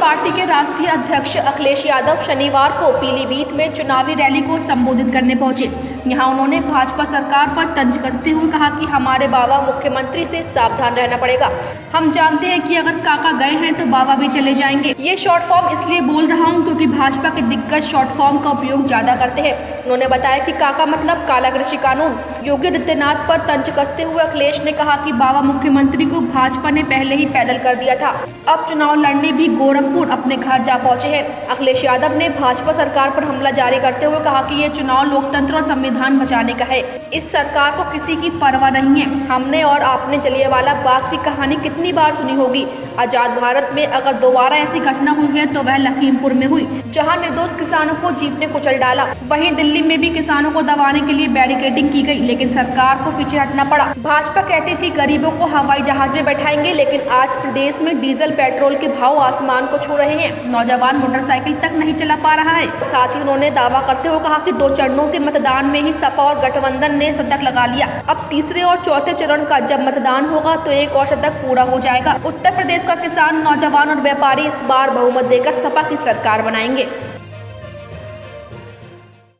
Party के राष्ट्रीय अध्यक्ष अखिलेश यादव शनिवार को पीलीभीत में चुनावी रैली को संबोधित करने पहुंचे। यहां उन्होंने भाजपा सरकार पर तंज कसते हुए कहा कि हमारे बाबा मुख्यमंत्री से सावधान रहना पड़ेगा। हम जानते हैं कि अगर काका गए हैं तो बाबा भी चले जाएंगे। ये शॉर्ट फॉर्म इसलिए बोल रहा हूं क्योंकि भाजपा के दिग्गज शॉर्ट फॉर्म का उपयोग ज्यादा करते हैं। उन्होंने बताया कि काका मतलब काला कृषि कानून। योगी आदित्यनाथ पर तंज कसते हुए अखिलेश ने कहा कि बाबा मुख्यमंत्री को भाजपा ने पहले ही पैदल कर दिया था, अब चुनाव लड़ने भी गोरखपुर अपने घर जा पहुंचे हैं। अखिलेश यादव ने भाजपा सरकार पर हमला जारी करते हुए कहा कि ये चुनाव लोकतंत्र और संविधान बचाने का है। इस सरकार को किसी की परवाह नहीं है। हमने और आपने जलियांवाला बाग की कहानी कितनी बार सुनी होगी। आजाद भारत में अगर दोबारा ऐसी घटना हुई है तो वह लखीमपुर में हुई, जहां निर्दोष किसानों को जीप ने कुचल डाला। वहीं दिल्ली में भी किसानों को दबाने के लिए बैरिकेडिंग की गई, लेकिन सरकार को पीछे हटना पड़ा। भाजपा कहती थी गरीबों को हवाई जहाज में बैठाएंगे, लेकिन आज प्रदेश में डीजल पेट्रोल के भाव आसमान को छू रहे हैं। नौजवान मोटरसाइकिल तक नहीं चला पा रहा है। साथ ही उन्होंने दावा करते हुए कहा कि 2 चरणों के मतदान में ही सपा और गठबंधन ने शतक लगा लिया। अब तीसरे और चौथे चरण का जब मतदान होगा तो एक और शतक पूरा हो जाएगा। उत्तर प्रदेश का किसान, नौजवान और व्यापारी इस बार बहुमत देकर सपा की सरकार बनाएंगे।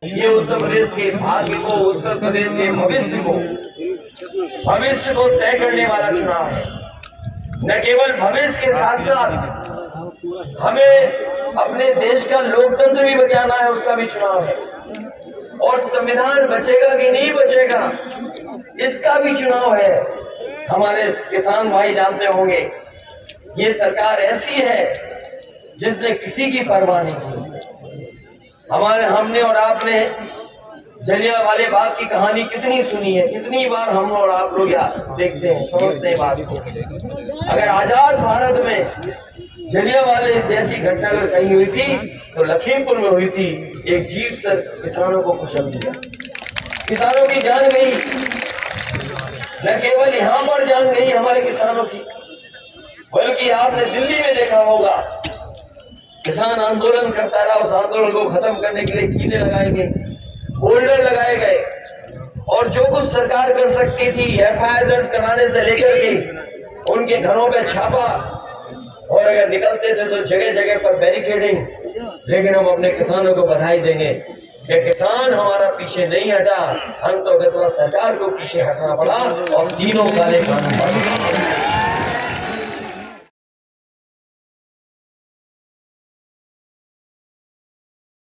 ये उत्तर प्रदेश के भाग्य को, उत्तर प्रदेश के भविष्य को तय करने वाला चुनाव है। न केवल भविष्य के साथ साथ हमें अपने देश का लोकतंत्र भी बचाना है, उसका भी चुनाव है। और संविधान बचेगा कि नहीं बचेगा, इसका भी चुनाव है। हमारे किसान भाई जानते होंगे, ये सरकार ऐसी है जिसने किसी की परवाह नहीं की। हमने और आपने जलियांवाले बाग की कहानी कितनी सुनी है, कितनी बार हम और आप लोग देखते हैं, समझते हैं बात को। अगर आजाद भारत में जलियांवाले जैसी घटना अगर कहीं हुई थी तो लखीमपुर में हुई थी। एक जीप से किसानों को कुचल दिया, किसानों की जान गई। न केवल यहाँ पर जान गई हमारे किसानों की, बल्कि आपने दिल्ली में देखा होगा, किसान आंदोलन करता रहा। उस आंदोलन को खत्म करने के लिए कीले लगाए गए, होल्डर लगाए गए, और जो कुछ सरकार कर सकती थी एफआईआर दर्ज कराने से लेकर के उनके घरों पे छापा, और अगर निकलते थे तो जगह जगह पर बैरिकेडिंग। लेकिन हम अपने किसानों को बधाई देंगे कि किसान हमारा पीछे नहीं हटा, हम तो गतवा सरकार को पीछे हटना पड़ा और तीनों काले कानून